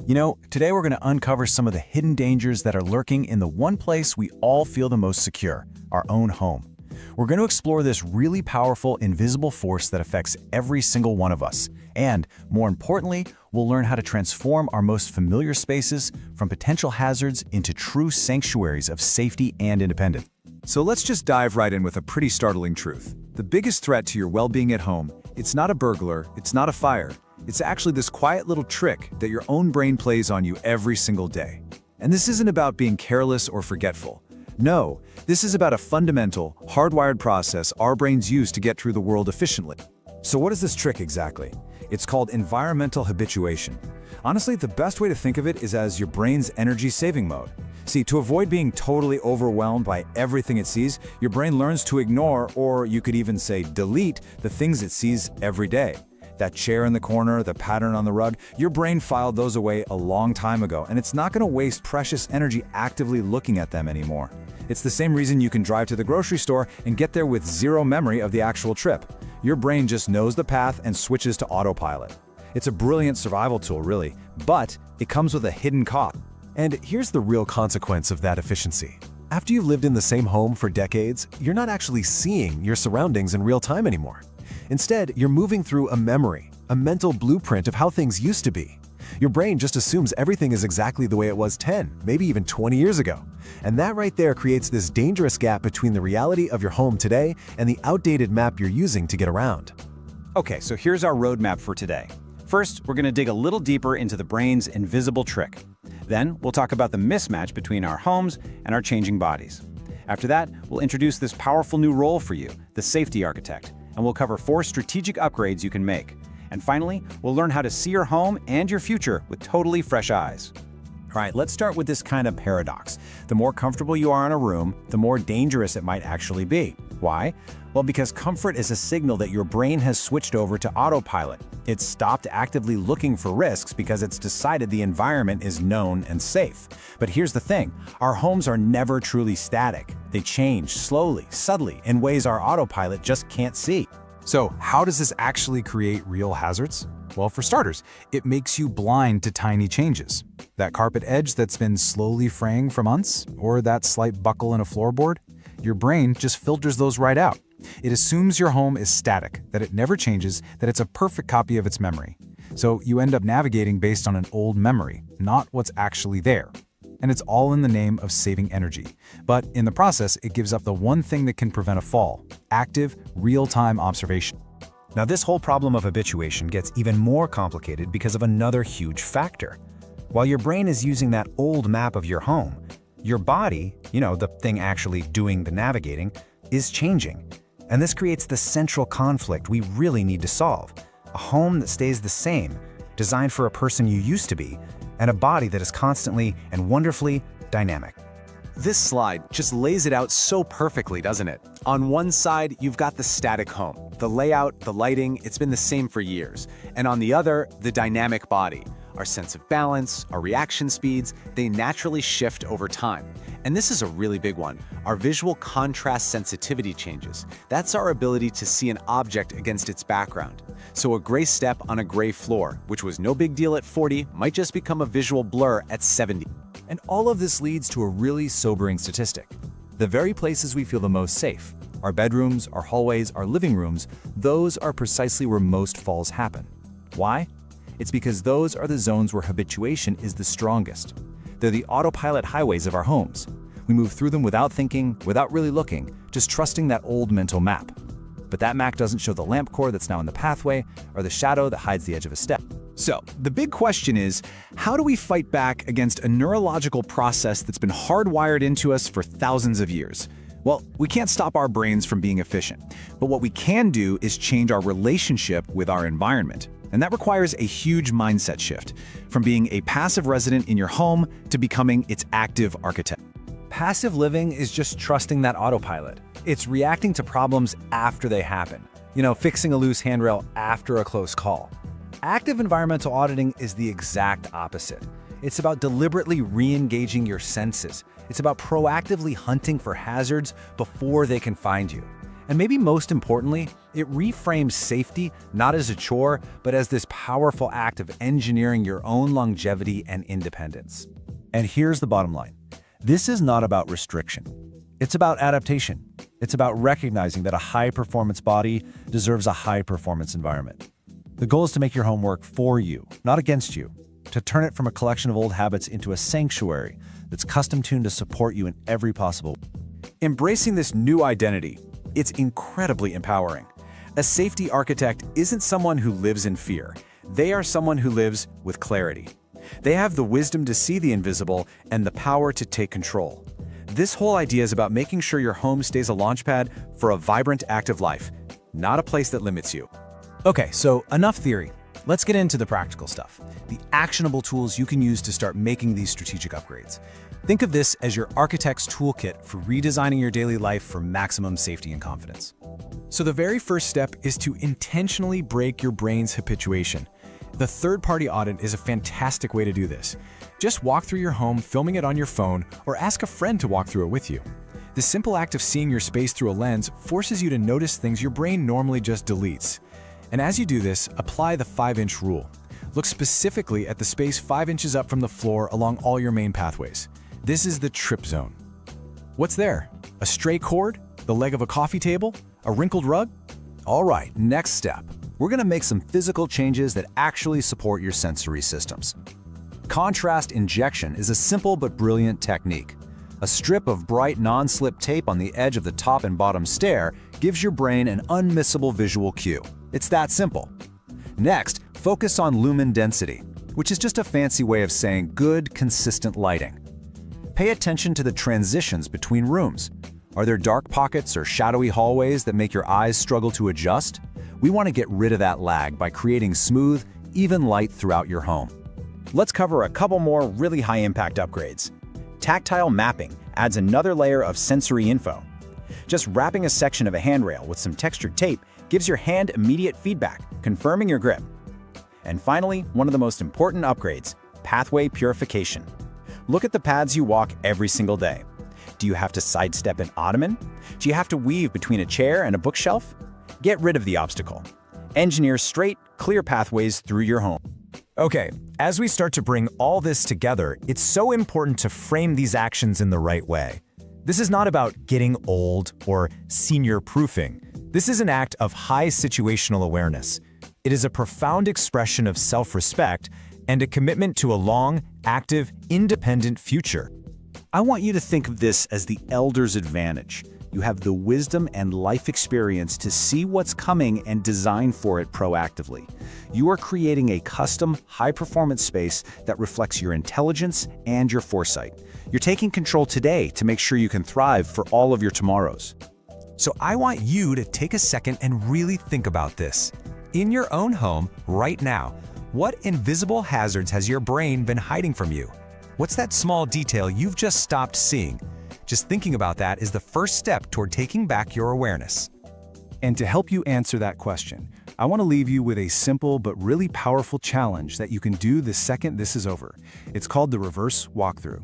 Today we're going to uncover some of the hidden dangers that are lurking in the one place we all feel the most secure, our own home. We're going to explore this really powerful, invisible force that affects every single one of us. And, more importantly, we'll learn how to transform our most familiar spaces from potential hazards into true sanctuaries of safety and independence. So let's just dive right in with a pretty startling truth. The biggest threat to your well-being at home, it's not a burglar, it's not a fire. It's actually this quiet little trick that your own brain plays on you every single day. And this isn't about being careless or forgetful. No, this is about a fundamental, hardwired process our brains use to get through the world efficiently. So what is this trick exactly? It's called environmental habituation. Honestly, the best way to think of it is as your brain's energy saving mode. See, to avoid being totally overwhelmed by everything it sees, your brain learns to ignore, or you could even say delete, the things it sees every day. That chair in the corner, the pattern on the rug, your brain filed those away a long time ago, and it's not going to waste precious energy actively looking at them anymore. It's the same reason you can drive to the grocery store and get there with zero memory of the actual trip. Your brain just knows the path and switches to autopilot. It's a brilliant survival tool, really, but it comes with a hidden cost. And here's the real consequence of that efficiency. After you've lived in the same home for decades, you're not actually seeing your surroundings in real time anymore. Instead, you're moving through a memory, a mental blueprint of how things used to be. Your brain just assumes everything is exactly the way it was 10, maybe even 20 years ago. And that right there creates this dangerous gap between the reality of your home today and the outdated map you're using to get around. Okay, so here's our roadmap for today. First, we're going to dig a little deeper into the brain's invisible trick. Then, we'll talk about the mismatch between our homes and our changing bodies. After that, we'll introduce this powerful new role for you, the safety architect, and we'll cover 4 strategic upgrades you can make. And finally, we'll learn how to see your home and your future with totally fresh eyes. All right, let's start with this kind of paradox. The more comfortable you are in a room, the more dangerous it might actually be. Why? Well, because comfort is a signal that your brain has switched over to autopilot. It's stopped actively looking for risks because it's decided the environment is known and safe. But here's the thing, our homes are never truly static. They change slowly, subtly, in ways our autopilot just can't see. So how does this actually create real hazards? Well, for starters, it makes you blind to tiny changes. That carpet edge that's been slowly fraying for months, or that slight buckle in a floorboard, your brain just filters those right out. It assumes your home is static, that it never changes, that it's a perfect copy of its memory. So you end up navigating based on an old memory, not what's actually there. And it's all in the name of saving energy. But in the process, it gives up the one thing that can prevent a fall: active, real-time observation. Now, this whole problem of habituation gets even more complicated because of another huge factor. While your brain is using that old map of your home, your body, the thing actually doing the navigating, is changing. And this creates the central conflict we really need to solve. A home that stays the same, designed for a person you used to be, and a body that is constantly and wonderfully dynamic. This slide just lays it out so perfectly, doesn't it? On one side, you've got the static home. The layout, the lighting, it's been the same for years. And on the other, the dynamic body. Our sense of balance, our reaction speeds, they naturally shift over time. And this is a really big one. Our visual contrast sensitivity changes. That's our ability to see an object against its background. So a gray step on a gray floor, which was no big deal at 40, might just become a visual blur at 70. And all of this leads to a really sobering statistic. The very places we feel the most safe, our bedrooms, our hallways, our living rooms, those are precisely where most falls happen. Why? It's because those are the zones where habituation is the strongest. They're the autopilot highways of our homes. We move through them without thinking, without really looking, just trusting that old mental map. But that map doesn't show the lamp cord that's now in the pathway or the shadow that hides the edge of a step. So, the big question is, how do we fight back against a neurological process that's been hardwired into us for thousands of years? Well, we can't stop our brains from being efficient, but what we can do is change our relationship with our environment. And that requires a huge mindset shift, from being a passive resident in your home to becoming its active architect. Passive living is just trusting that autopilot. It's reacting to problems after they happen. Fixing a loose handrail after a close call. Active environmental auditing is the exact opposite. It's about deliberately re-engaging your senses. It's about proactively hunting for hazards before they can find you. And maybe most importantly, it reframes safety not as a chore, but as this powerful act of engineering your own longevity and independence. And here's the bottom line. This is not about restriction. It's about adaptation. It's about recognizing that a high-performance body deserves a high-performance environment. The goal is to make your home work for you, not against you, to turn it from a collection of old habits into a sanctuary that's custom-tuned to support you in every possible way. Embracing this new identity, it's incredibly empowering. A safety architect isn't someone who lives in fear. They are someone who lives with clarity. They have the wisdom to see the invisible and the power to take control. This whole idea is about making sure your home stays a launchpad for a vibrant, active life, not a place that limits you. Okay, so enough theory. Let's get into the practical stuff, the actionable tools you can use to start making these strategic upgrades. Think of this as your architect's toolkit for redesigning your daily life for maximum safety and confidence. So the very first step is to intentionally break your brain's habituation. The third-party audit is a fantastic way to do this. Just walk through your home, filming it on your phone, or ask a friend to walk through it with you. The simple act of seeing your space through a lens forces you to notice things your brain normally just deletes. And as you do this, apply the 5-inch rule. Look specifically at the space 5 inches up from the floor along all your main pathways. This is the trip zone. What's there? A stray cord? The leg of a coffee table? A wrinkled rug? All right, next step. We're going to make some physical changes that actually support your sensory systems. Contrast injection is a simple but brilliant technique. A strip of bright non-slip tape on the edge of the top and bottom stair gives your brain an unmissable visual cue. It's that simple. Next, focus on lumen density, which is just a fancy way of saying good, consistent lighting. Pay attention to the transitions between rooms. Are there dark pockets or shadowy hallways that make your eyes struggle to adjust? We want to get rid of that lag by creating smooth, even light throughout your home. Let's cover a couple more really high-impact upgrades. Tactile mapping adds another layer of sensory info. Just wrapping a section of a handrail with some textured tape gives your hand immediate feedback, confirming your grip. And finally, one of the most important upgrades, pathway purification. Look at the paths you walk every single day. Do you have to sidestep an ottoman? Do you have to weave between a chair and a bookshelf? Get rid of the obstacle. Engineer straight, clear pathways through your home. Okay, as we start to bring all this together, it's so important to frame these actions in the right way. This is not about getting old or senior proofing. This is an act of high situational awareness. It is a profound expression of self-respect and a commitment to a long, active, independent future. I want you to think of this as the elder's advantage. You have the wisdom and life experience to see what's coming and design for it proactively. You are creating a custom, high-performance space that reflects your intelligence and your foresight. You're taking control today to make sure you can thrive for all of your tomorrows. So I want you to take a second and really think about this. In your own home, right now, what invisible hazards has your brain been hiding from you? What's that small detail you've just stopped seeing? Just thinking about that is the first step toward taking back your awareness. And to help you answer that question, I want to leave you with a simple but really powerful challenge that you can do the second this is over. It's called the reverse walkthrough.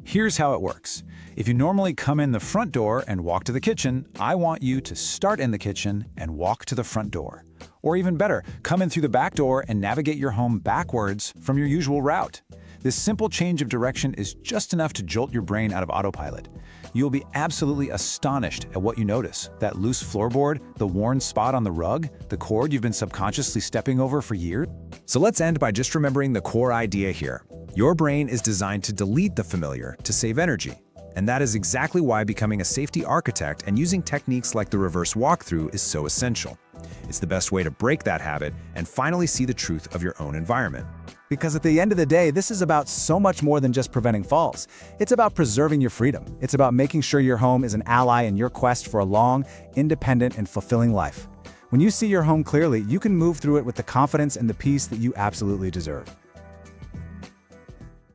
Here's how it works. If you normally come in the front door and walk to the kitchen, I want you to start in the kitchen and walk to the front door. Or even better, come in through the back door and navigate your home backwards from your usual route. This simple change of direction is just enough to jolt your brain out of autopilot. You'll be absolutely astonished at what you notice. That loose floorboard, the worn spot on the rug, the cord you've been subconsciously stepping over for years. So let's end by just remembering the core idea here. Your brain is designed to delete the familiar to save energy. And that is exactly why becoming a safety architect and using techniques like the reverse walkthrough is so essential. It's the best way to break that habit and finally see the truth of your own environment. Because at the end of the day, this is about so much more than just preventing falls. It's about preserving your freedom. It's about making sure your home is an ally in your quest for a long, independent, and fulfilling life. When you see your home clearly, you can move through it with the confidence and the peace that you absolutely deserve.